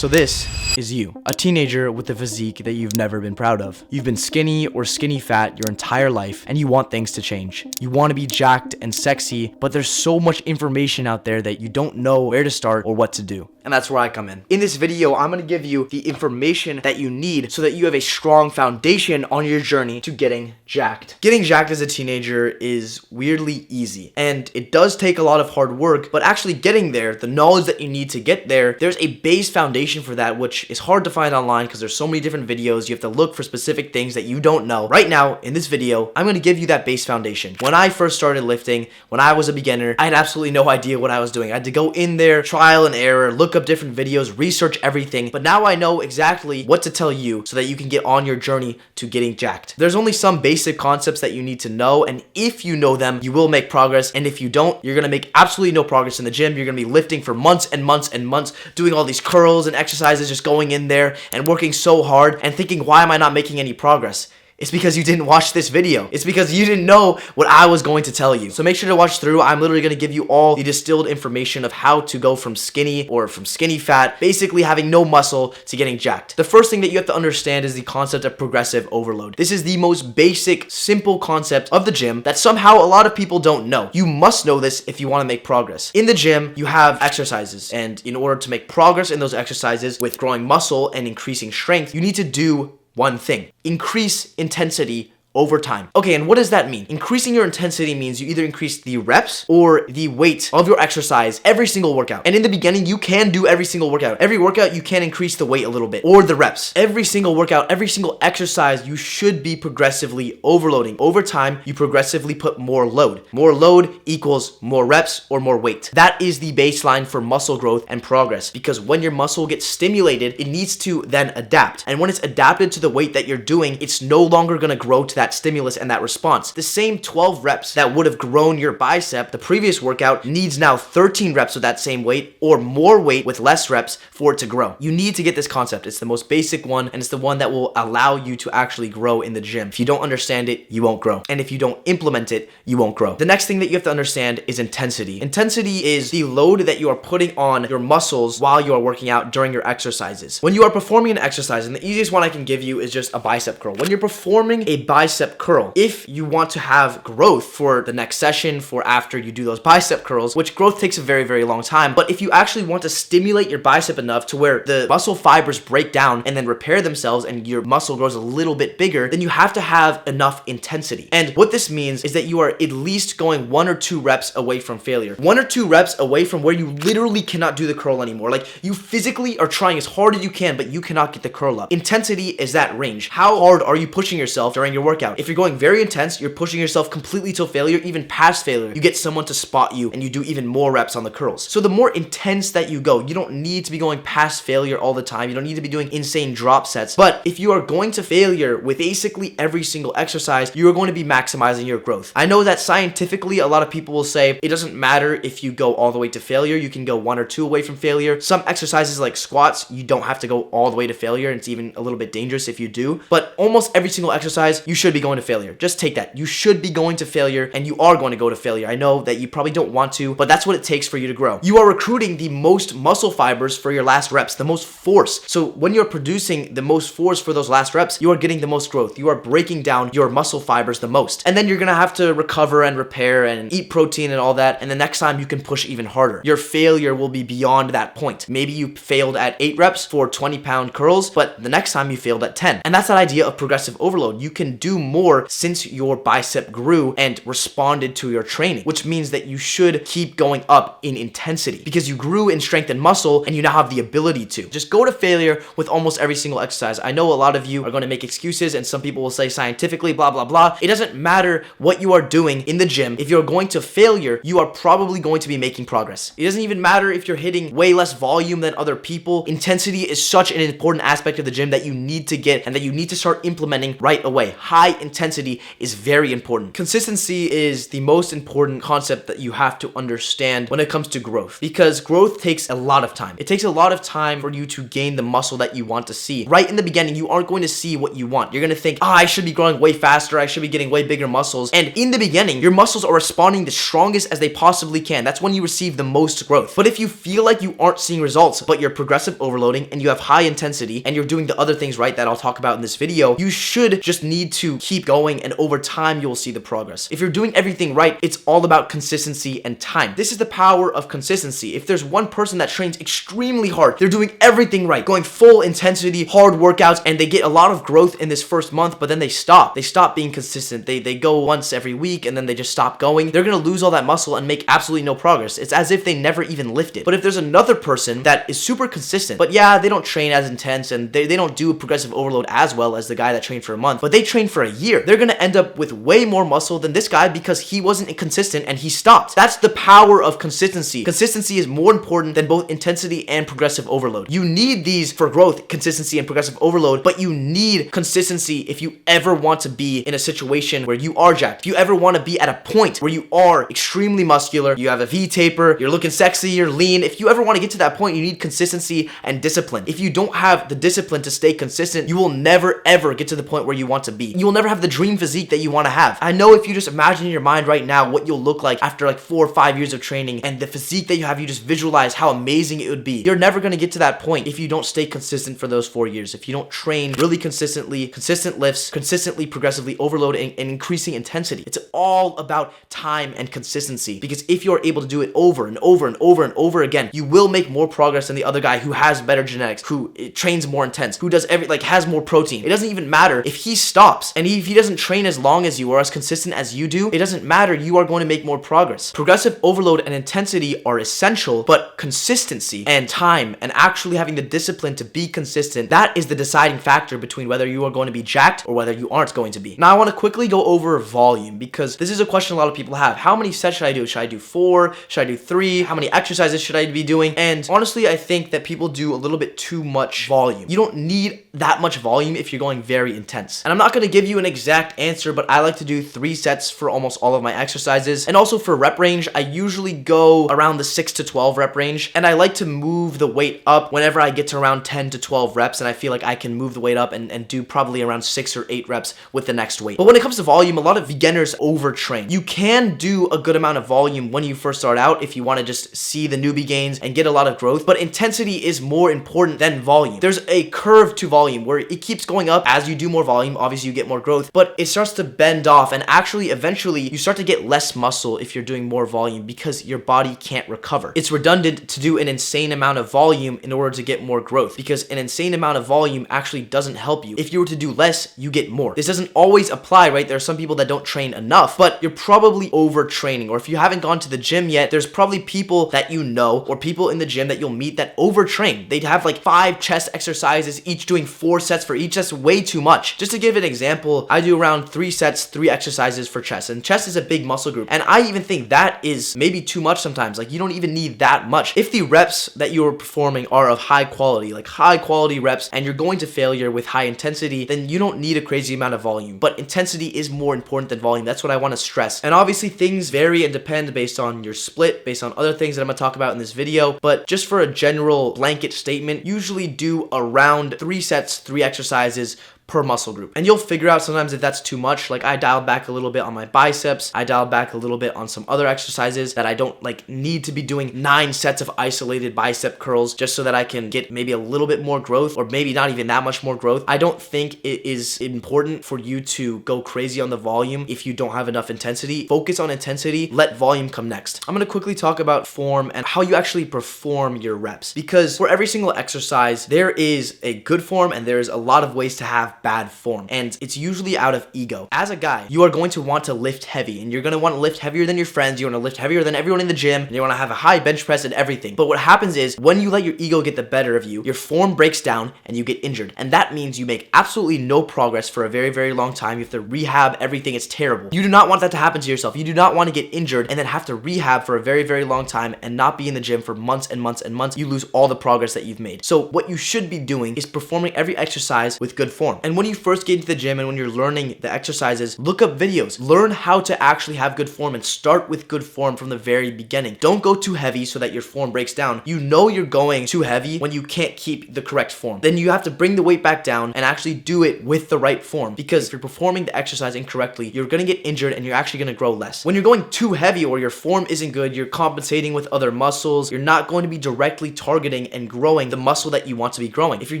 So this is you, a teenager with a physique that you've never been proud of. You've been skinny or skinny fat your entire life, and you want things to change. You want to be jacked and sexy, but there's so much information out there that you don't know where to start or what to do. And that's where I come in. In this video, I'm going to give you the information that you need so that you have a strong foundation on your journey to getting jacked. Getting jacked as a teenager is weirdly easy, and it does take a lot of hard work, but actually getting there, the knowledge that you need to get there, there's a base foundation for that, which is hard to find online because there's so many different videos. You have to look for specific things that you don't know. Right now, in this video, I'm going to give you that base foundation. When I first started lifting, when I was a beginner, I had absolutely no idea what I was doing. I had to go in there, trial and error, look up different videos, research everything, but now I know exactly what to tell you so that you can get on your journey to getting jacked. There's only some basic concepts that you need to know, and if you know them, you will make progress, and if you don't, you're going to make absolutely no progress in the gym. You're going to be lifting for months and months and months, doing all these curls and exercises, just going in there and working so hard and thinking, why am I not making any progress? It's because you didn't watch this video. It's because you didn't know what I was going to tell you. So make sure to watch through. I'm literally going to give you all the distilled information of how to go from skinny or from skinny fat, basically having no muscle, to getting jacked. The first thing that you have to understand is the concept of progressive overload. This is the most basic, simple concept of the gym that somehow a lot of people don't know. You must know this if you want to make progress. In the gym, you have exercises, and in order to make progress in those exercises with growing muscle and increasing strength, you need to do one thing: increase intensity over time. Okay, and what does that mean? Increasing your intensity means you either increase the reps or the weight of your exercise every single workout. And in the beginning, you can do every single workout. Every workout, you can increase the weight a little bit or the reps. Every single workout, every single exercise, you should be progressively overloading. Over time, you progressively put more load. More load equals more reps or more weight. That is the baseline for muscle growth and progress, because when your muscle gets stimulated, it needs to then adapt. And when it's adapted to the weight that you're doing, it's no longer going to grow to that stimulus and that response. The same 12 reps that would have grown your bicep the previous workout needs now 13 reps with that same weight or more weight with less reps for it to grow. You need to get this concept. It's the most basic one, and it's the one that will allow you to actually grow in the gym. If you don't understand it, you won't grow. And if you don't implement it, you won't grow. The next thing that you have to understand is intensity. Intensity is the load that you are putting on your muscles while you are working out during your exercises. When you are performing an exercise, and the easiest one I can give you is just a bicep curl. When you're performing a bicep curl, if you want to have growth for the next session, for after you do those bicep curls, which growth takes a very, very long time, but if you actually want to stimulate your bicep enough to where the muscle fibers break down and then repair themselves and your muscle grows a little bit bigger, then you have to have enough intensity. And what this means is that you are at least going 1 or 2 reps away from failure. 1 or 2 reps away from where you literally cannot do the curl anymore. Like, you physically are trying as hard as you can, but you cannot get the curl up. Intensity is that range. How hard are you pushing yourself during your workout? If you're going very intense, you're pushing yourself completely to failure, even past failure, you get someone to spot you and you do even more reps on the curls. So the more intense that you go, you don't need to be going past failure all the time. You don't need to be doing insane drop sets. But if you are going to failure with basically every single exercise, you are going to be maximizing your growth. I know that scientifically, a lot of people will say it doesn't matter if you go all the way to failure. You can go 1 or 2 away from failure. Some exercises like squats, you don't have to go all the way to failure. It's even a little bit dangerous if you do. But almost every single exercise, you should be going to failure. Just take that. You should be going to failure, and you are going to go to failure. I know that you probably don't want to, but that's what it takes for you to grow. You are recruiting the most muscle fibers for your last reps, the most force. So when you're producing the most force for those last reps, you are getting the most growth. You are breaking down your muscle fibers the most. And then you're going to have to recover and repair and eat protein and all that. And the next time you can push even harder. Your failure will be beyond that point. Maybe you failed at 8 reps for 20-pound curls, but the next time you failed at 10. And that's that idea of progressive overload. You can do more since your bicep grew and responded to your training, which means that you should keep going up in intensity because you grew in strength and muscle and you now have the ability to. Just go to failure with almost every single exercise. I know a lot of you are going to make excuses, and some people will say scientifically, blah, blah, blah. It doesn't matter what you are doing in the gym. If you're going to failure, you are probably going to be making progress. It doesn't even matter if you're hitting way less volume than other people. Intensity is such an important aspect of the gym that you need to get and that you need to start implementing right away. High high intensity is very important. Consistency is the most important concept that you have to understand when it comes to growth, because growth takes a lot of time. It takes a lot of time for you to gain the muscle that you want to see. Right in the beginning, you aren't going to see what you want. You're going to think, I should be growing way faster. I should be getting way bigger muscles. And in the beginning, your muscles are responding the strongest as they possibly can. That's when you receive the most growth. But if you feel like you aren't seeing results, but you're progressive overloading and you have high intensity and you're doing the other things right that I'll talk about in this video, you should just need to keep going, and over time, you'll see the progress. If you're doing everything right, it's all about consistency and time. This is the power of consistency. If there's one person that trains extremely hard, they're doing everything right, going full intensity, hard workouts, and they get a lot of growth in this first month, but then they stop. They stop being consistent. They go once every week and then they just stop going. They're going to lose all that muscle and make absolutely no progress. It's as if they never even lifted. But if there's another person that is super consistent, but yeah, they don't train as intense and they don't do progressive overload as well as the guy that trained for a month, but they trained for a year, they're going to end up with way more muscle than this guy because he wasn't consistent and he stopped. That's the power of consistency. Consistency is more important than both intensity and progressive overload. You need these for growth, consistency and progressive overload, but you need consistency if you ever want to be in a situation where you are jacked. If you ever want to be at a point where you are extremely muscular, you have a V-taper, you're looking sexy, you're lean. If you ever want to get to that point, you need consistency and discipline. If you don't have the discipline to stay consistent, you will never ever get to the point where you want to be. You will never have the dream physique that you want to have. I know if you just imagine in your mind right now what you'll look like after like 4 or 5 years of training and the physique that you have, you just visualize how amazing it would be. You're never going to get to that point if you don't stay consistent for those 4 years. If you don't train really consistently, consistent lifts, consistently progressively overloading and increasing intensity. It's all about time and consistency, because if you're able to do it over and over and over and over again, you will make more progress than the other guy who has better genetics, who trains more intense, who does has more protein. It doesn't even matter if he stops and if he doesn't train as long as you or as consistent as you do. It doesn't matter. You are going to make more progress. Progressive overload and intensity are essential, but consistency and time and actually having the discipline to be consistent, that is the deciding factor between whether you are going to be jacked or whether you aren't going to be. Now I want to quickly go over volume, because this is a question a lot of people have. How many sets should I do? Should I do 4? Should I do 3? How many exercises should I be doing? And honestly, I think that people do a little bit too much volume. You don't need that much volume if you're going very intense. And I'm not going to give you an exact answer, but I like to do 3 sets for almost all of my exercises. And also for rep range, I usually go around the 6 to 12 rep range, and I like to move the weight up whenever I get to around 10 to 12 reps, and I feel like I can move the weight up and do probably around 6 or 8 reps with the next weight. But when it comes to volume, a lot of beginners overtrain. You can do a good amount of volume when you first start out if you want to just see the newbie gains and get a lot of growth, but intensity is more important than volume. There's a curve to volume where it keeps going up as you do more volume. Obviously you get more growth, but it starts to bend off, and actually eventually you start to get less muscle if you're doing more volume because your body can't recover. It's redundant to do an insane amount of volume in order to get more growth, because an insane amount of volume actually doesn't help you. If you were to do less, you get more. This doesn't always apply, right? There are some people that don't train enough, but you're probably overtraining. Or if you haven't gone to the gym yet, there's probably people that you know or people in the gym that you'll meet that overtrain. They'd have like 5 chest exercises, each doing 4 sets for each. That's way too much. Just to give an example, I do around 3 sets, 3 exercises for chest, and chest is a big muscle group, and I even think that is maybe too much sometimes. Like, you don't even need that much. If the reps that you're performing are of high quality, like high quality reps, and you're going to failure with high intensity, then you don't need a crazy amount of volume. But intensity is more important than volume. That's what I want to stress. And obviously things vary and depend based on your split, based on other things that I'm going to talk about in this video. But just for a general blanket statement, usually do around 3 sets, 3 exercises per muscle group. And you'll figure out sometimes if that's too much. Like, I dialed back a little bit on my biceps. I dialed back a little bit on some other exercises that I don't need to be doing 9 sets of isolated bicep curls just so that I can get maybe a little bit more growth, or maybe not even that much more growth. I don't think it is important for you to go crazy on the volume if you don't have enough intensity. Focus on intensity, let volume come next. I'm going to quickly talk about form and how you actually perform your reps, because for every single exercise, there is a good form and there's a lot of ways to have bad form, and it's usually out of ego. As a guy, you are going to want to lift heavy, and you're going to want to lift heavier than your friends. You want to lift heavier than everyone in the gym, and you want to have a high bench press and everything. But what happens is, when you let your ego get the better of you, your form breaks down and you get injured, and that means you make absolutely no progress for a very, very long time. You have to rehab everything. It's terrible. You do not want that to happen to yourself. You do not want to get injured and then have to rehab for a very, very long time and not be in the gym for months and months and months. You lose all the progress that you've made. So what you should be doing is performing every exercise with good form. And And when you first get into the gym and when you're learning the exercises, look up videos. Learn how to actually have good form and start with good form from the very beginning. Don't go too heavy so that your form breaks down. You know you're going too heavy when you can't keep the correct form. Then you have to bring the weight back down and actually do it with the right form, because if you're performing the exercise incorrectly, you're going to get injured and you're actually going to grow less. When you're going too heavy or your form isn't good, you're compensating with other muscles. You're not going to be directly targeting and growing the muscle that you want to be growing. If you're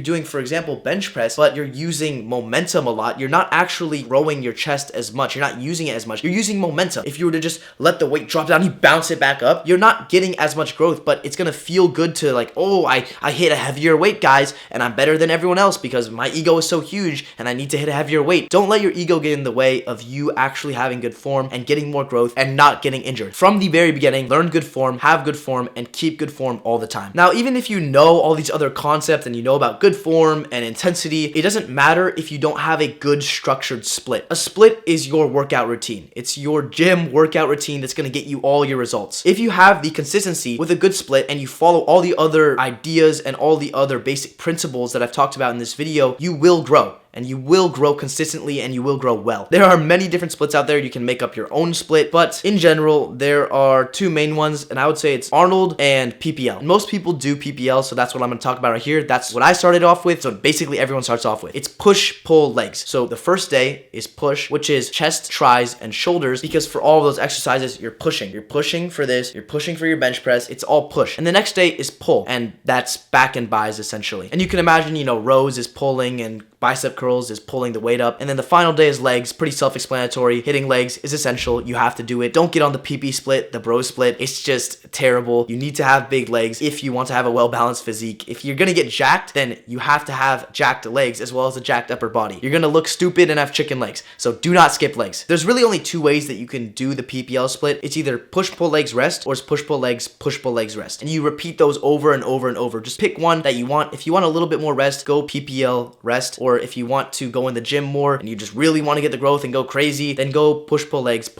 doing, for example, bench press, but you're using momentum a lot, you're not actually growing your chest as much. You're not using it as much. You're using momentum. If you were to just let the weight drop down, you bounce it back up, you're not getting as much growth, but it's going to feel good to like, oh, I hit a heavier weight, guys, and I'm better than everyone else because my ego is so huge and I need to hit a heavier weight. Don't let your ego get in the way of you actually having good form and getting more growth and not getting injured. From the very beginning, learn good form, have good form, and keep good form all the time. Now, even if you know all these other concepts and you know about good form and intensity, it doesn't matter if you don't have a good structured split. A split is your workout routine. It's your gym workout routine that's going to get you all your results. If you have the consistency with a good split and you follow all the other ideas and all the other basic principles that I've talked about in this video, you will grow. And you will grow consistently and you will grow well. There are many different splits out there. You can make up your own split, but in general, there are two main ones, and I would say it's Arnold and PPL. And most people do PPL, so that's what I'm going to talk about right here. That's what I started off with, so basically everyone starts off with. It's push, pull, legs. So the first day is push, which is chest, tris, and shoulders, because for all of those exercises, you're pushing. You're pushing for this, you're pushing for your bench press, it's all push. And the next day is pull, and that's back and buys essentially. And you can imagine, rows is pulling and bicep curls is pulling the weight up. And then the final day is legs, pretty self-explanatory. Hitting legs is essential. You have to do it. Don't get on the PP split, the bro split. It's just terrible. You need to have big legs if you want to have a well-balanced physique. If you're gonna get jacked, then you have to have jacked legs as well as a jacked upper body. You're gonna look stupid and have chicken legs. So do not skip legs. There's really only two ways that you can do the PPL split. It's either push, pull, legs, rest, or it's push, pull, legs, rest. And you repeat those over and over and over. Just pick one that you want. If you want a little bit more rest, go PPL rest, or if you want to go in the gym more and you just really want to get the growth and go crazy, then go push, pull, legs,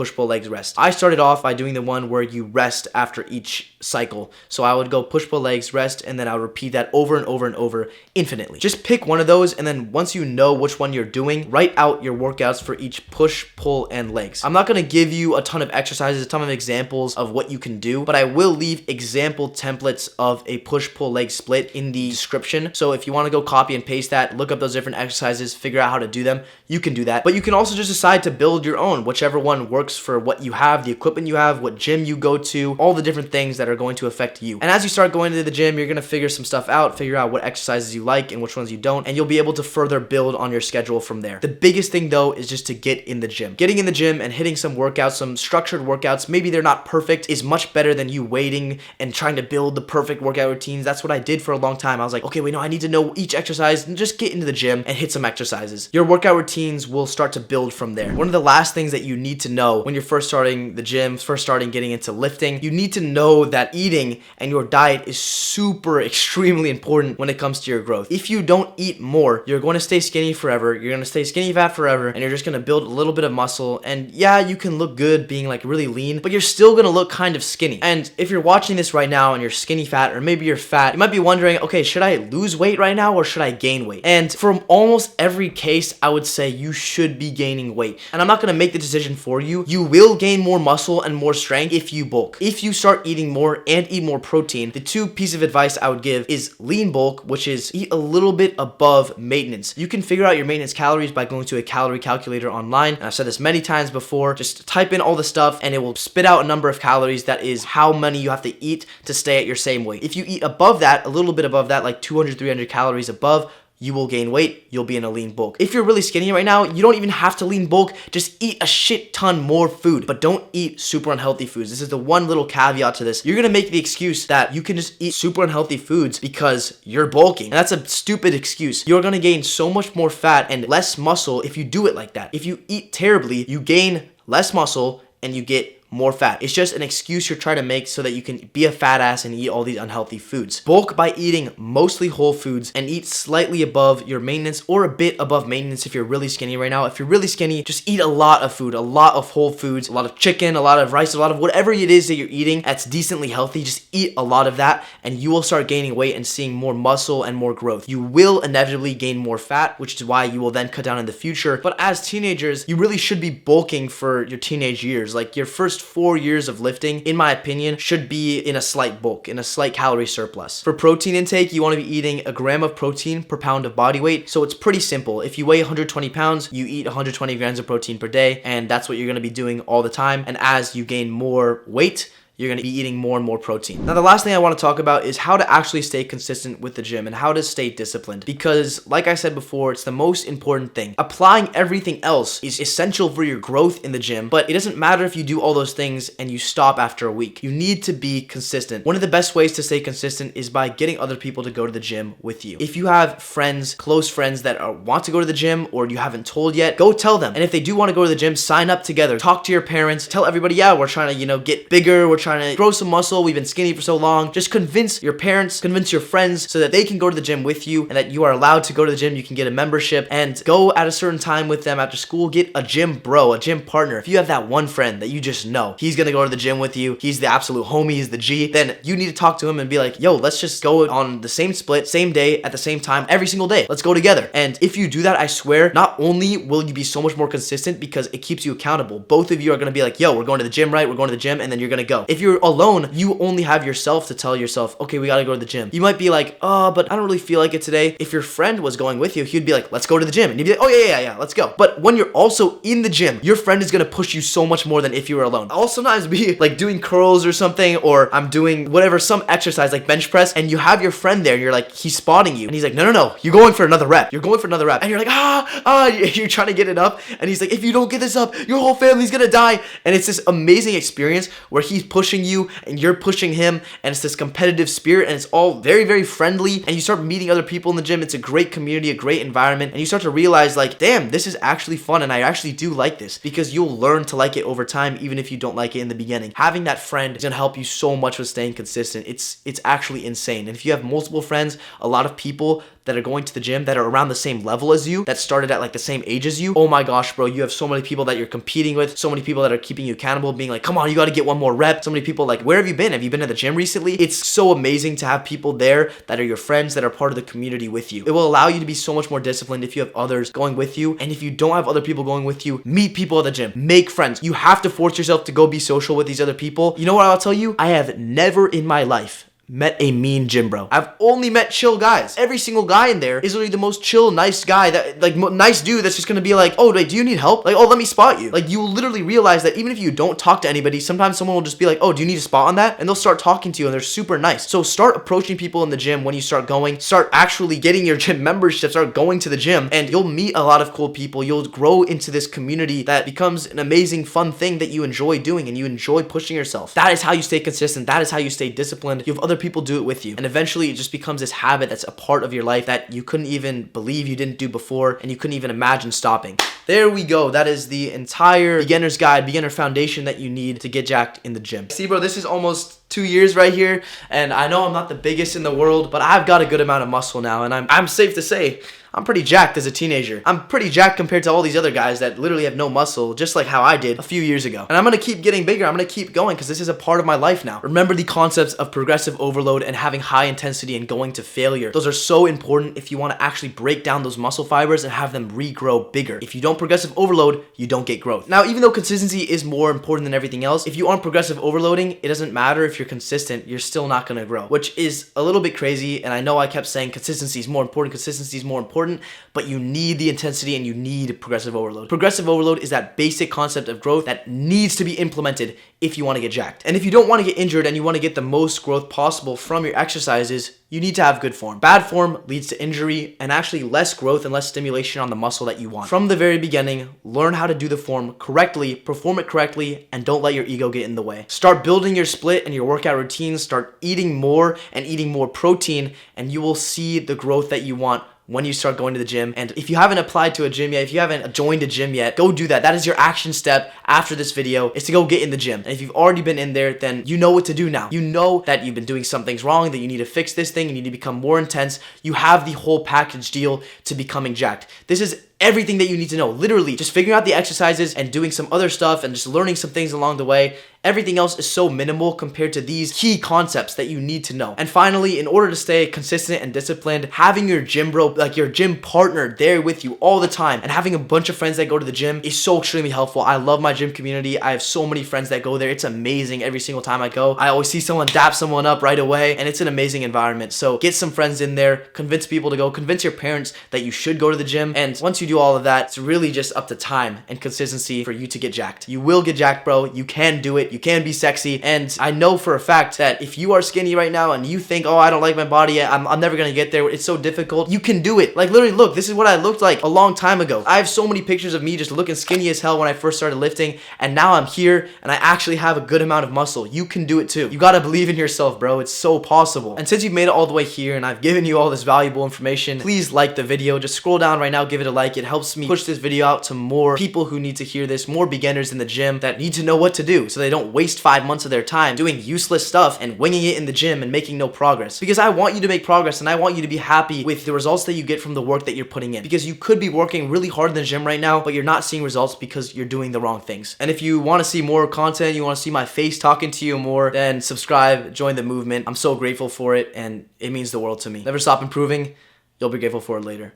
rest. I started off by doing the one where you rest after each cycle. So I would go push, pull, legs, rest, and then I would repeat that over and over and over infinitely. Just pick one of those, and then once you know which one you're doing, write out your workouts for each push, pull, and legs. I'm not going to give you a ton of exercises, a ton of examples of what you can do, but I will leave example templates of a push, pull, leg split in the description. So if you want to go copy and paste that, look up those different exercises, figure out how to do them, you can do that. But you can also just decide to build your own, whichever one works for what you have, the equipment you have, what gym you go to, all the different things that are going to affect you. And as you start going to the gym, you're going to figure some stuff out, figure out what exercises you like and which ones you don't, and you'll be able to further build on your schedule from there. The biggest thing though is just to get in the gym. Getting in the gym and hitting some workouts, some structured workouts, maybe they're not perfect, is much better than you waiting and trying to build the perfect workout routines. That's what I did for a long time. I was like, okay, wait, no, I need to know each exercise, and just get into the gym and hit some exercises. Your workout routines will start to build from there. One of the last things that you need to know when you're first starting the gym, first starting getting into lifting, you need to know that eating and your diet is super extremely important when it comes to your growth. If you don't eat more, you're going to stay skinny forever, you're going to stay skinny fat forever, and you're just going to build a little bit of muscle. And yeah, you can look good being like really lean, but you're still going to look kind of skinny. And if you're watching this right now and you're skinny fat, or maybe you're fat, you might be wondering, okay, should I lose weight right now or should I gain weight? And from almost every case, I would say you should be gaining weight. And I'm not going to make the decision for you. You will gain more muscle and more strength if you bulk. If you start eating more and eat more protein, the two pieces of advice I would give is lean bulk, which is eat a little bit above maintenance. You can figure out your maintenance calories by going to a calorie calculator online. And I've said this many times before. Just type in all the stuff and it will spit out a number of calories that is how many you have to eat to stay at your same weight. If you eat above that, a little bit above that, like 200, 300 calories above, you will gain weight, you'll be in a lean bulk. If you're really skinny right now, you don't even have to lean bulk, just eat a shit ton more food, but don't eat super unhealthy foods. This is the one little caveat to this. You're gonna make the excuse that you can just eat super unhealthy foods because you're bulking. And that's a stupid excuse. You're gonna gain so much more fat and less muscle if you do it like that. If you eat terribly, you gain less muscle and you get more fat. It's just an excuse you're trying to make so that you can be a fat ass and eat all these unhealthy foods. Bulk by eating mostly whole foods and eat slightly above your maintenance or a bit above maintenance if you're really skinny right now. If you're really skinny, just eat a lot of food, a lot of whole foods, a lot of chicken, a lot of rice, a lot of whatever it is that you're eating that's decently healthy. Just eat a lot of that and you will start gaining weight and seeing more muscle and more growth. You will inevitably gain more fat, which is why you will then cut down in the future. But as teenagers, you really should be bulking for your teenage years. Like your first 4 years of lifting, in my opinion, should be in a slight bulk, in a slight calorie surplus. For protein intake, you want to be eating a gram of protein per pound of body weight. So it's pretty simple. If you weigh 120 pounds, you eat 120 grams of protein per day, and that's what you're going to be doing all the time. And as you gain more weight, you're going to be eating more and more protein. Now, the last thing I want to talk about is how to actually stay consistent with the gym and how to stay disciplined. Because like I said before, it's the most important thing. Applying everything else is essential for your growth in the gym, but it doesn't matter if you do all those things and you stop after a week. You need to be consistent. One of the best ways to stay consistent is by getting other people to go to the gym with you. If you have friends, close friends that want to go to the gym or you haven't told yet, go tell them. And if they do want to go to the gym, sign up together. Talk to your parents. Tell everybody, yeah, we're trying to, get bigger. We're trying to grow some muscle. We've been skinny for so long. Just convince your parents, convince your friends so that they can go to the gym with you and that you are allowed to go to the gym. You can get a membership and go at a certain time with them after school. Get a gym bro, a gym partner. If you have that one friend that you just know, he's gonna go to the gym with you. He's the absolute homie. He's the G. Then you need to talk to him and be like, yo, let's just go on the same split, same day, at the same time, every single day. Let's go together. And if you do that, I swear, not only will you be so much more consistent because it keeps you accountable. Both of you are gonna be like, yo, we're going to the gym, right? We're going to the gym, and then you're gonna go. If you're alone, you only have yourself to tell yourself, okay, we gotta go to the gym. You might be like, oh, but I don't really feel like it today. If your friend was going with you, he'd be like, let's go to the gym. And you'd be like, oh yeah, let's go. But when you're also in the gym, your friend is gonna push you so much more than if you were alone. I'll sometimes be like doing curls or something, or I'm doing whatever, some exercise like bench press, and you have your friend there and you're like, he's spotting you. And he's like, no, you're going for another rep. You're going for another rep. And you're like, you're trying to get it up. And he's like, if you don't get this up, your whole family's gonna die. And it's this amazing experience where he's pushing you and you're pushing him, and it's this competitive spirit, and it's all very, very friendly, and you start meeting other people in the gym. It's a great community, a great environment, and you start to realize like, damn, this is actually fun, and I actually do like this, because you'll learn to like it over time, even if you don't like it in the beginning. Having that friend is gonna help you so much with staying consistent. It's actually insane. And if you have multiple friends, a lot of people that are going to the gym that are around the same level as you, that started at like the same age as you, oh my gosh, bro, you have so many people that you're competing with, so many people that are keeping you accountable, being like, come on, you got to get one more rep. So many people like, where have you been? Have you been to the gym recently? It's so amazing to have people there that are your friends, that are part of the community with you. It will allow you to be so much more disciplined if you have others going with you. And if you don't have other people going with you, meet people at the gym, make friends. You have to force yourself to go be social with these other people. You know what I'll tell you? I have never in my life met a mean gym bro. I've only met chill guys. Every single guy in there is literally the most chill, nice guy, that like nice dude that's just gonna be like, oh wait, do you need help? Like, oh, let me spot you. Like, you will literally realize that even if you don't talk to anybody, sometimes someone will just be like, oh, do you need a spot on that? And they'll start talking to you, and they're super nice. So start approaching people in the gym when you start going. Start actually getting your gym membership. Start going to the gym, and you'll meet a lot of cool people. You'll grow into this community that becomes an amazing, fun thing that you enjoy doing, and you enjoy pushing yourself. That is how you stay consistent. That is how you stay disciplined. You have other people do it with you, and eventually it just becomes this habit that's a part of your life that you couldn't even believe you didn't do before, and you couldn't even imagine stopping. There we go. That is the entire beginner's guide, beginner foundation that you need to get jacked in the gym. See, bro, this is almost 2 years right here, and I know I'm not the biggest in the world, but I've got a good amount of muscle now, and I'm safe to say I'm pretty jacked as a teenager. I'm pretty jacked compared to all these other guys that literally have no muscle, just like how I did a few years ago. And I'm gonna keep getting bigger. I'm gonna keep going because this is a part of my life now. Remember the concepts of progressive overload and having high intensity and going to failure. Those are so important if you want to actually break down those muscle fibers and have them regrow bigger. If you don't progressive overload, you don't get growth. Now, even though consistency is more important than everything else, if you aren't progressive overloading, it doesn't matter if you're consistent, you're still not gonna grow, which is a little bit crazy. And I know I kept saying consistency is more important, but you need the intensity and you need progressive overload. Progressive overload is that basic concept of growth that needs to be implemented if you want to get jacked. And if you don't want to get injured and you want to get the most growth possible from your exercises, you need to have good form. Bad form leads to injury and actually less growth and less stimulation on the muscle that you want. From the very beginning, learn how to do the form correctly, perform it correctly, and don't let your ego get in the way. Start building your split and your workout routines, start eating more and eating more protein, and you will see the growth that you want when you start going to the gym. And if you haven't applied to a gym yet, if you haven't joined a gym yet, go do that. That is your action step after this video, is to go get in the gym. And if you've already been in there, then you know what to do now. You know that you've been doing some things wrong, that you need to fix this thing, you need to become more intense. You have the whole package deal to becoming jacked. This is everything that you need to know. Literally, just figuring out the exercises and doing some other stuff and just learning some things along the way. Everything else is so minimal compared to these key concepts that you need to know. And finally, in order to stay consistent and disciplined, having your gym bro, like your gym partner there with you all the time, and having a bunch of friends that go to the gym is so extremely helpful. I love my gym community. I have so many friends that go there. It's amazing every single time I go. I always see someone dap someone up right away, and it's an amazing environment. So get some friends in there, convince people to go, convince your parents that you should go to the gym. And once you do all of that, it's really just up to time and consistency for you to get jacked. You will get jacked, bro. You can do it. You can be sexy. And I know for a fact that if you are skinny right now and you think, oh, I don't like my body yet, I'm never gonna get there, it's so difficult, you can do it. Like, literally, look, this is what I looked like a long time ago. I have so many pictures of me just looking skinny as hell when I first started lifting, and now I'm here and I actually have a good amount of muscle. You can do it too. You gotta believe in yourself, bro. It's so possible. And since you've made it all the way here and I've given you all this valuable information, please like the video. Just scroll down right now, give it a like. It helps me push this video out to more people who need to hear this, more beginners in the gym that need to know what to do so they don't waste 5 months of their time doing useless stuff and winging it in the gym and making no progress. Because I want you to make progress and I want you to be happy with the results that you get from the work that you're putting in. Because you could be working really hard in the gym right now, but you're not seeing results because you're doing the wrong things. And if you want to see more content, you want to see my face talking to you more, then subscribe, join the movement. I'm so grateful for it and it means the world to me. Never stop improving. You'll be grateful for it later.